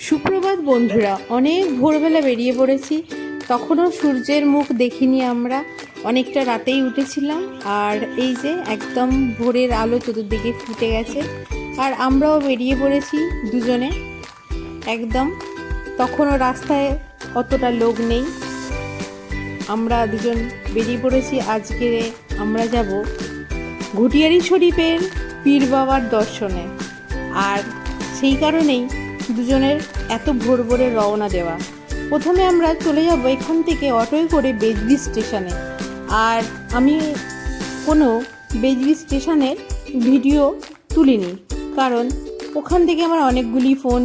সুপ্রভাত বন্ধুরা, অনেক ভোরবেলা বেরিয়ে পড়েছি। তখনও সূর্যের মুখ দেখিনি আমরা, অনেকটা রাতেই উঠেছিলাম। আর এই যে একদম ভোরের আলো চতুর্দিকে ফুটে গেছে, আর আমরাও বেরিয়ে পড়েছি দুজনে একদম। তখনও রাস্তায় অতটা লোক নেই, আমরা দুজন বেরিয়ে পড়েছি। আজকে আমরা যাব ঘুটিয়ারি শরীফের পীর বাবার দর্শনে, আর সেই কারণেই দুজনের এত ভোর ভোরে রওনা দেওয়া। প্রথমে আমরা চলে যাব এখান থেকে অটোয় করে বেজলি স্টেশনে। আর আমি কোনো বেজলি স্টেশনের ভিডিও তুলিনি, কারণ ওখান থেকে আমার অনেকগুলি ফোন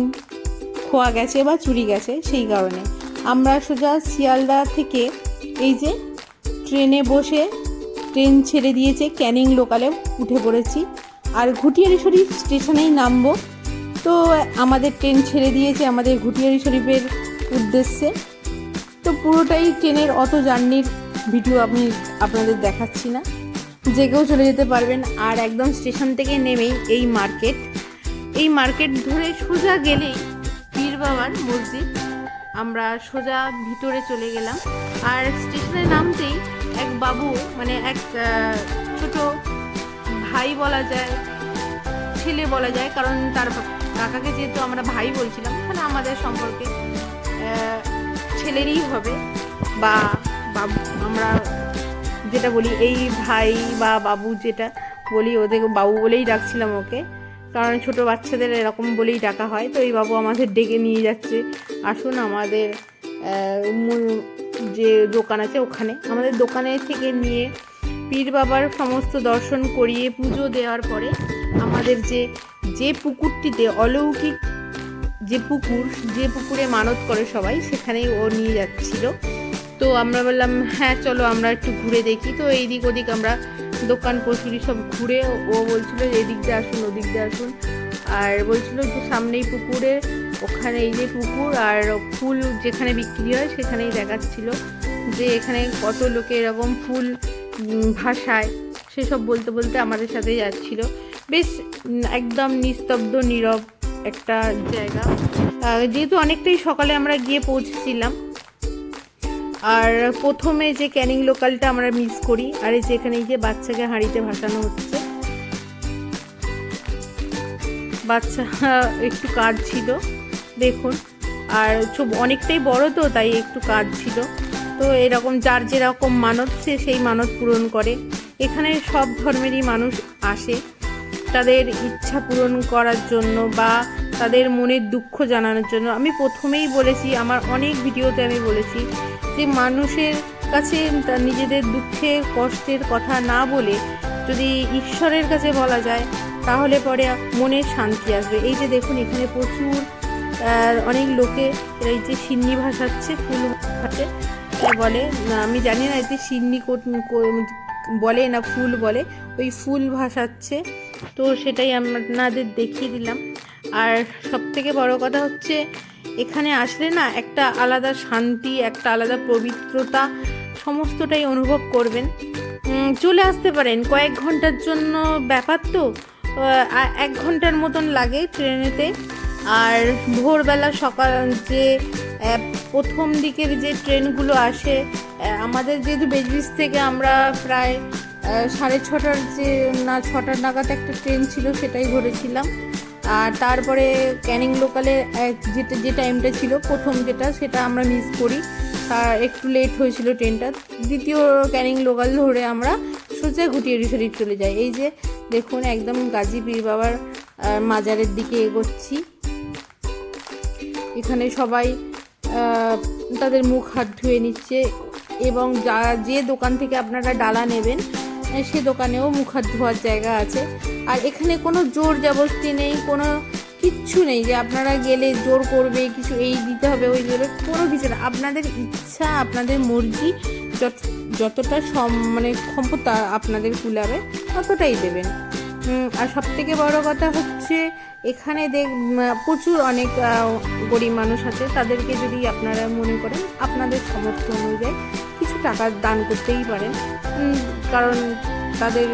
খোয়া গেছে বা চুরি গেছে। সেই কারণে আমরা সোজা শিয়ালদা থেকে এই যে ট্রেনে বসে, ট্রেন ছেড়ে দিয়েছে, ক্যানিং লোকালে উঠে পড়েছি। আর ঘুটিয়ারি শরীফ স্টেশনেই নামবো। তো আমাদের ট্রেন ছেড়ে দিয়েছে আমাদের ঘুটিয়ারি শরীফের উদ্দেশ্যে। তো পুরোটাই ট্রেনের অত জার্নির ভিডিও আমি আপনাদের দেখাচ্ছি না, যে কেউ চলে যেতে পারবেন। আর একদম স্টেশন থেকে নেমেই এই মার্কেট ধরে সোজা গেলেই পীর বাবার মসজিদ। আমরা সোজা ভিতরে চলে গেলাম। আর স্টেশনে নামতেই এক বাবু, মানে এক ছোট ভাই বলা যায়, ছেলে বলা যায়, কারণ তার কাকাকে যেহেতু আমরা ভাই বলছিলাম, তাহলে আমাদের সম্পর্কে ছেলেরই হবে বা বাবু। আমরা যেটা বলি এই ভাই বা বাবু যেটা বলি, ওদের বাবু বলেই ডাকছিলাম ওকে, কারণ ছোট বাচ্চাদের এরকম বলেই ডাকা হয়। তো এই বাবু আমাদের ডেকে নিয়ে যাচ্ছে, আসুন আমাদের যে দোকান আছে ওখানে। আমাদের দোকানে থেকে নিয়ে পীর বাবার সমস্ত দর্শন করিয়ে পুজো দেওয়ার পরে আমাদের যে পুকুরটিতে অলৌকিক যে পুকুরে মানত করে সবাই, সেখানেই ও নিয়ে যাচ্ছিল। তো আমরা বললাম হ্যাঁ চলো আমরা একটু ঘুরে দেখি। তো এই দিক ওদিক আমরা দোকান কচুরি সব ঘুরে, ও বলছিল যে এদিক দিয়ে আসুন ওদিক দিয়ে আসুন, আর বলছিল যে সামনেই পুকুরে, ওখানে এই যে পুকুর আর ফুল যেখানে বিক্রি হয় সেখানেই দেখাচ্ছিল যে এখানে কত লোকে এরকম ফুল ভাসায়। সেসব বলতে বলতে আমাদের সাথে যাচ্ছিল। বেশ একদম নিস্তব্ধ নীরব একটা জায়গা, যেহেতু অনেকটাই সকালে আমরা গিয়ে পৌঁছেছিলাম। আর প্রথমে যে ক্যানিং লোকালটা আমরা মিস করি। আর এই যে এখানে এই যে বাচ্চাকে হাঁড়িতে ভাসানো হচ্ছে, বাচ্চা একটু কাঁদছিল দেখুন। আর অনেকটাই বড় তো, তাই একটু কাঁদছিল। তো এরকম যার যেরকম মানত সে সেই মানত পূরণ করে। এখানে সব ধর্মেরই মানুষ আসে তাদের ইচ্ছা পূরণ করার জন্য বা তাদের মনের দুঃখ জানানোর জন্য। আমি প্রথমেই বলেছি, আমার অনেক ভিডিওতে আমি বলেছি যে মানুষের কাছে তার নিজেদের দুঃখের কষ্টের কথা না বলে যদি ঈশ্বরের কাছে বলা যায়, তাহলে পরে মনের শান্তি আসবে। এই যে দেখুন এখানে প্রচুর অনেক লোকে এই যে সিন্নি ভাসাচ্ছে, ফুল ভাসে বলে, আমি জানি না এতে সিন্নি বলে না ফুল বলে, ওই ফুল ভাসাচ্ছে। তো সেটাই আপনাদের দেখিয়ে দিলাম। আর সবথেকে বড় কথা হচ্ছে, এখানে আসলে না একটা আলাদা শান্তি, একটা আলাদা পবিত্রতা সমস্তটাই অনুভব করবেন। চলে আসতে পারেন, কয়েক ঘন্টার জন্য ব্যাপার তো, 1 ঘন্টার মতন লাগে ট্রেনেতে। আর ভোরবেলা সকাল যে প্রথম দিকের যে ট্রেনগুলো আসে, আমাদের যেহেতু বেজলিস থেকে আমরা প্রায় 6:30 যে না 6টা নাগাদ একটা ট্রেন ছিল সেটাই ধরেছিলাম। আর তারপরে ক্যানিং লোকালে যে টাইমটা ছিল প্রথম সেটা আমরা মিস করি, তার একটু লেট হয়েছিল ট্রেনটা। দ্বিতীয় ক্যানিং লোকাল ধরে আমরা সোজা ঘুটিয়ারি শরীফ চলে যাই। এই যে দেখুন একদম গাজী পীর বাবার মাজারের দিকে এগোচ্ছি। এখানে সবাই তাদের মুখ হাত ধুয়ে নিচ্ছে, এবং যে দোকান থেকে আপনারা ডালা নেবেন সে দোকানেও মুখ হাত ধোয়ার জায়গা আছে। আর এখানে কোনো জোর জবরদস্তি নেই, কোনো কিচ্ছু নেই যে আপনারা গেলে জোর করবে কিছু এই দিতে হবে ওই দেবে, কোনো কিছু না। আপনাদের ইচ্ছা, আপনাদের মর্জি, যতটা মানে ক্ষমতা আপনাদের কুলাবে ততটাই দেবেন। আর সবথেকে বড় কথা হচ্ছে, এখানে প্রচুর অনেক গরিব মানুষ আছে, তাদেরকে যদি আপনারা মনে করেন আপনাদের সামর্থ্য অনুযায়ী কিছু টাকা দান করতেই পারেন, কারণ তাদের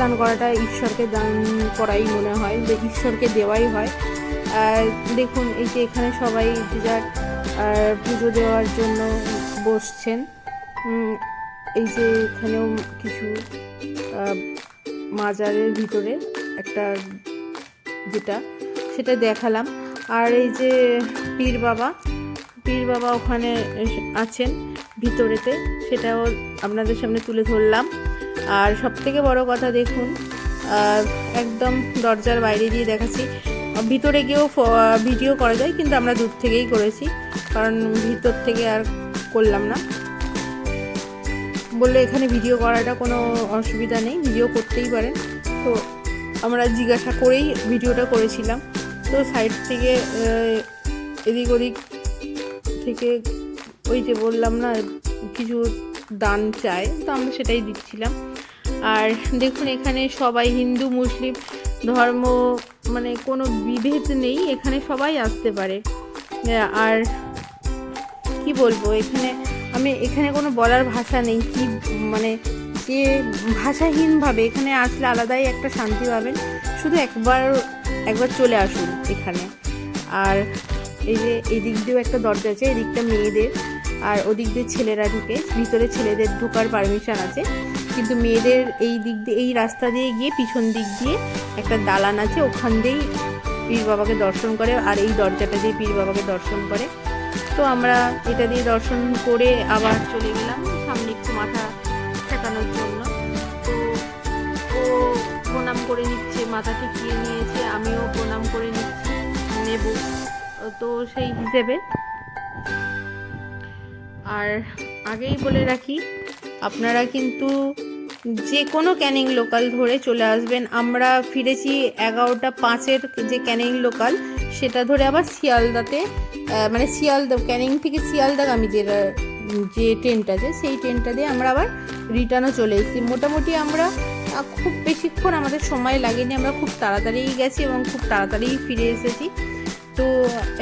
দান করাটা ঈশ্বরকে দান করাই মনে হয়, যে ঈশ্বরকে দেওয়াই হয়। আর দেখুন এই যে এখানে সবাই যে যার পুজো দেওয়ার জন্য বসছেন। এই যে এখানেও কিছু মাজারের ভিতরে একটা যেটা সেটা দেখালাম। আর এই যে পীর বাবা ওখানে আছেন ভিতরেতে, সেটাও আপনাদের সামনে তুলে ধরলাম। আর সবথেকে বড় কথা দেখুন, একদম দরজার বাইরে দিয়ে দেখাচ্ছি। ভিতরে গিয়েও ভিডিও করা যায়, কিন্তু আমরা দূর থেকেই করেছি, কারণ ভিতর থেকে আর করলাম না। বললে এখানে ভিডিও করাটা কোনো অসুবিধা নেই, ভিডিও করতেই পারেন। তো আমরা জিজ্ঞাসা করেই ভিডিওটা করেছিলাম। তো সাইড থেকে এদিক ওদিক থেকে ওই যে বললাম না কিছু দান চায়, তো আমরা সেটাই দিচ্ছিলাম। আর দেখুন এখানে সবাই হিন্দু মুসলিম ধর্ম মানে কোনো বিভেদ নেই, এখানে সবাই আসতে পারে। আর কি বলবো, এখানে কোনো বলার ভাষা নেই, কি মানে যে ভাষাহীনভাবে এখানে আসলে আলাদাই একটা শান্তি পাবেন। শুধু একবার চলে আসুন এখানে। আর এই যে এই দিক দিয়েও একটা দরজা আছে, এই দিকটা মেয়েদের আর ওদিক দিয়ে ছেলেরা ঢুকে। ভিতরে ছেলেদের ঢোকার পারমিশন আছে, কিন্তু মেয়েদের এই দিক দিয়ে এই রাস্তা দিয়ে গিয়ে পিছন দিক দিয়ে একটা দালান আছে, ওখান দিয়েই পীর বাবাকে দর্শন করে। আর এই দরজাটা দিয়ে পীর বাবাকে দর্শন করে। তো আমরা এটা দিয়ে দর্শন করে আবার চলে গেলাম সামনে একটু মাথা ঠেকানোর জন্য। তো ও প্রণাম করে নিচ্ছে, মাথা ঠেকিয়ে নিয়েছে, আমিও প্রণাম করে নেব। তো সেই হিসেবে আর আগেই বলে রাখি, আপনারা কিন্তু যে কোনো ক্যানিং লোকাল ধরে চলে আসবেন। আমরা ফিরেছি 11:05 যে ক্যানিং লোকাল, সেটা ধরে আবার শিয়ালদাতে মানে ক্যানিং থেকে শিয়ালদাগামী যে ট্রেনটা আছে সেই ট্রেনটা দিয়ে আমরা আবার রিটার্নও চলে এসেছি। মোটামুটি আমরা খুব বেশিক্ষণ আমাদের সময় লাগেনি, আমরা খুব তাড়াতাড়িই গেছি এবং খুব তাড়াতাড়িই ফিরে এসেছি। তো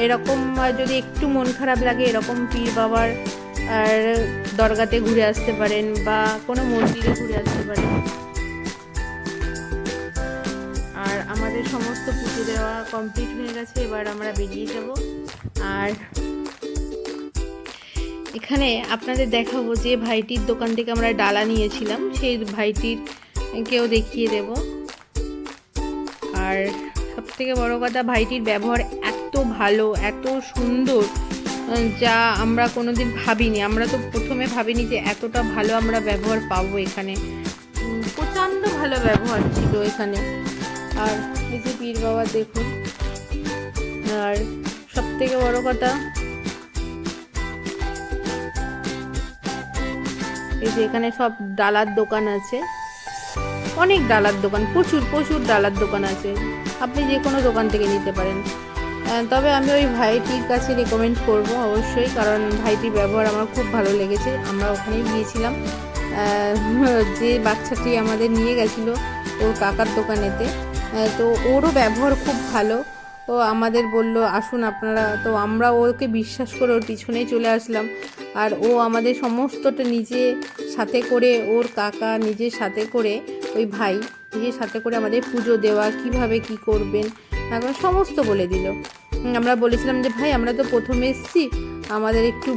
এরকম যদি একটু মন খারাপ লাগে, এরকম পীর বাবার আর দরগাতে ঘুরে আসতে পারেন বা কোনো মন্দিরে ঘুরে আসতে পারেন। আর আমাদের সমস্ত পুজো দেওয়া কমপ্লিট হয়ে গেছে, এবার আমরা বেরিয়ে যাব। আর এখানে আপনাদের দেখাবো যে ভাইটির দোকান থেকে আমরা ডালা নিয়েছিলাম, সেই ভাইটির কেউ দেখিয়ে দেব। আর সবথেকে বড় কথা, ভাইটির ব্যবহার এত ভালো, এত সুন্দর, যা আমরা কোনোদিন ভাবিনি। আমরা তো প্রথমে ভাবিনি যে এতটা ভালো আমরা ব্যবহার পাবো এখানে। প্রচণ্ড ভালো ব্যবহার ছিল এখানে। আর এই যে পীর বাবা দেখুন। আর সবথেকে বড় কথা, এই যে এখানে সব ডালার দোকান আছে, অনেক ডালার দোকান, প্রচুর ডালার দোকান আছে, আপনি যে কোনো দোকান থেকে নিতে পারেন। তবে আমি ওই ভাইটির কাছে রেকমেন্ড করব অবশ্যই, কারণ ভাইটির ব্যবহার আমার খুব ভালো লেগেছে। আমরা ওখানেই গিয়েছিলাম, যে বাচ্চাটি আমাদের নিয়ে গেছিলো ওর কাকার দোকানেতে, তো ওরও ব্যবহার খুব ভালো। তো আমাদের বলল আসুন আপনারা, তো আমরা ওকে বিশ্বাস করে ওর পিছনেই চলে আসলাম। আর ও আমাদের সমস্তটা নিজে সাথে করে, ওর কাকা নিজের সাথে করে, ওই ভাই নিজের সাথে করে আমাদের পুজো দেওয়া কিভাবে কি করবেন এখন সমস্ত বলে দিল। আমরা বলেছিলাম যে ভাই আমরা তো প্রথমে এসেছি, আমাদের একটু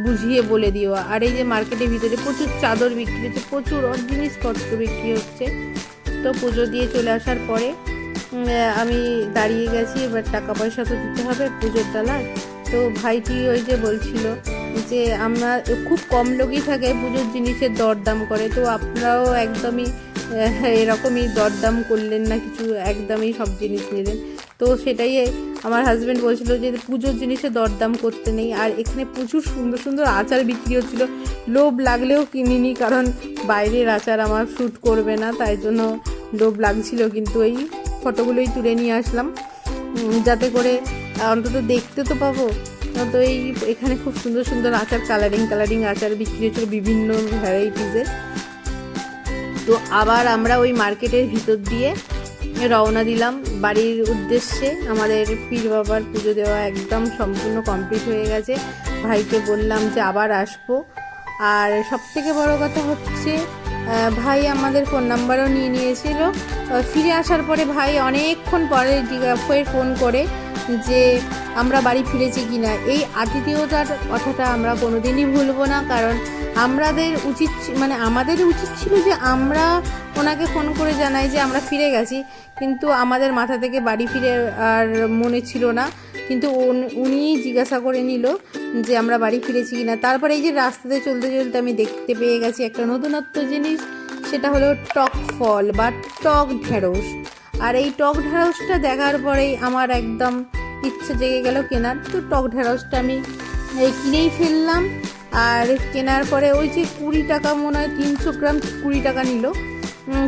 বুঝিয়ে বলে দিও। আর এই যে মার্কেটের ভিতরে প্রচুর চাদর বিক্রি হচ্ছে, প্রচুর জিনিসপত্র বিক্রি হচ্ছে। তো পুজো দিয়ে চলে আসার পরে আমি দাঁড়িয়ে গেছি, এবার টাকা পয়সা তো দিতে হবে পুজোর ডালার। তো ভাইটি ওই যে বলছিল যে আমরা খুব কম লোকই থাকে পুজোর জিনিসের দরদাম করে, তো আপনারাও একদমই এরকমই দরদাম করলেন না কিছু, একদমই সব জিনিস নিলেন। তো সেটাই আমার হাজব্যান্ড বলছিল যে পুজোর জিনিসে দরদাম করতে নেই। আর এখানে প্রচুর সুন্দর আচার বিক্রি হচ্ছিলো, লোভ লাগলেও কিনিনি, কারণ বাইরের আচার আমার শ্যুট করবে না, তাই জন্য লোভ লাগছিল। কিন্তু এই ফটোগুলোই তুলে নিয়ে আসলাম, যাতে করে অন্তত দেখতে তো পাবো। তো এখানে খুব সুন্দর আচার, কালারিং আচার বিক্রি হচ্ছিল বিভিন্ন ভ্যারাইটিসের। তো আবার আমরা ওই মার্কেটের ভিতর দিয়ে রওনা দিলাম বাড়ির উদ্দেশ্যে। আমাদের পীর বাবার পুজো দেওয়া একদম সম্পূর্ণ কমপ্লিট হয়ে গেছে। ভাইকে বললাম যে আবার আসবো। আর সবথেকে বড় কথা হচ্ছে, ভাই আমাদের ফোন নাম্বারও নিয়ে নিয়েছিল। ফিরে আসার পরে ভাই অনেকক্ষণ পরে ফোন করে যে আমরা বাড়ি ফিরেছি কি না। এই আতিথেয়তার কথাটা আমরা কোনোদিনই ভুলবো না, কারণ আমাদের উচিত ছিল যে আমরা ওনাকে ফোন করে জানাই যে আমরা ফিরে গেছি, কিন্তু আমাদের মাথা থেকে বাড়ি ফিরে আর মনে ছিল না। কিন্তু উনিই জিজ্ঞাসা করে নিল যে আমরা বাড়ি ফিরেছি কি না। তারপরে এই যে রাস্তাতে চলতে চলতে আমি দেখতে পেয়ে গেছি একটা নতুনত্ব জিনিস, সেটা হলো টক ফল বা টক ঢেঁড়স। আর এই টক ঢেঁড়সটা দেখার পরেই আমার একদম ইচ্ছে জেগে গেল কেনার। তো টক ঢেঁড়সটা আমি কিনেই ফেললাম। আর কেনার পরে ওই যে 20 টাকা, মনে হয় 300 গ্রাম 20 টাকা নিল।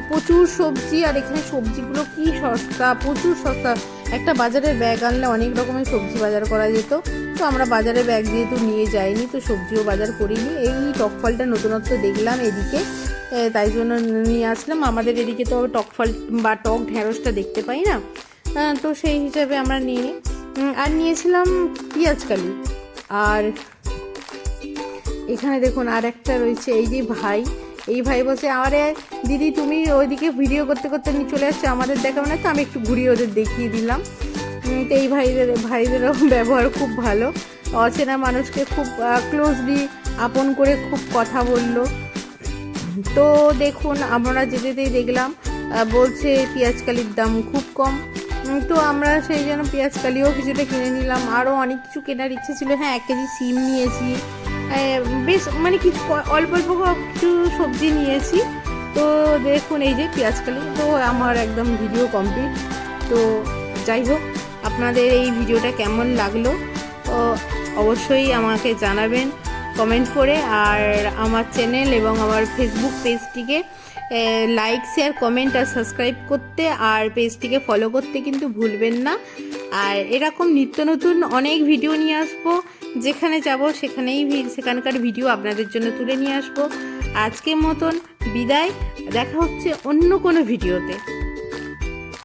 প্রচুর সবজি, আর এখানে সবজিগুলো কি সস্তা, প্রচুর সস্তা। একটা বাজারের ব্যাগ আনলে অনেক রকমের সবজি বাজার করা যেত, তো আমরা বাজারে ব্যাগ যেহেতু নিয়ে যাইনি, তো সবজিও বাজার করিনি। এই টক ফলটা নতুনত্ব দেখলাম এদিকে, তাই জন্য নিয়ে আসলাম। আমাদের এদিকে তো টক ফল বা টক ঢেঁড়সটা দেখতে পাই না, তো সেই হিসাবে আমরা নিয়ে আর নিয়েছিলাম পেঁয়াজকালি। আর এখানে দেখুন আর একটা রয়েছে, এই যে এই ভাই বলছে, আরে দিদি তুমি ওইদিকে ভিডিও করতে করতে নিয়ে চলে আসছো, আমাদের দেখাবো না? তো আমি একটু ঘুরিয়ে ওদের দেখিয়ে দিলাম। তো এই ভাইদেরও ব্যবহার খুব ভালো, অচেনা মানুষকে খুব ক্লোজলি আপন করে খুব কথা বললো। তো দেখুন আমরা যেতেই দেখলাম বলছে পেঁয়াজকালির দাম খুব কম, তো আমরা সেই জন্য পেঁয়াজকালিও কিছুটা কিনে নিলাম। আরও অনেক কিছু কেনার ইচ্ছে ছিল। হ্যাঁ, 1 কেজি সিম নিয়েছি, বেশ কিছু অল্প কিছু সবজি নিয়েছি। তো দেখুন এই যে পেঁয়াজকালি, তো আমার একদম ভিডিও কমপ্লিট। তো যাই হোক, আপনাদের এই ভিডিওটা কেমন লাগলো অবশ্যই আমাকে জানাবেন কমেন্ট করে। আর আমার চ্যানেল এবং আমার ফেসবুক পেজটিকে লাইক, শেয়ার, কমেন্ট আর সাবস্ক্রাইব করতে, আর পেজটিকে ফলো করতে কিন্তু ভুলবেন না। আর এরকম নিত্য নতুন অনেক ভিডিও নিয়ে আসবো, যেখানে যাব সেখানকার ভিডিও আপনাদের জন্য তুলে নিয়ে আসবো। আজকের মতন বিদায়, দেখা হচ্ছে অন্য কোনো ভিডিওতে।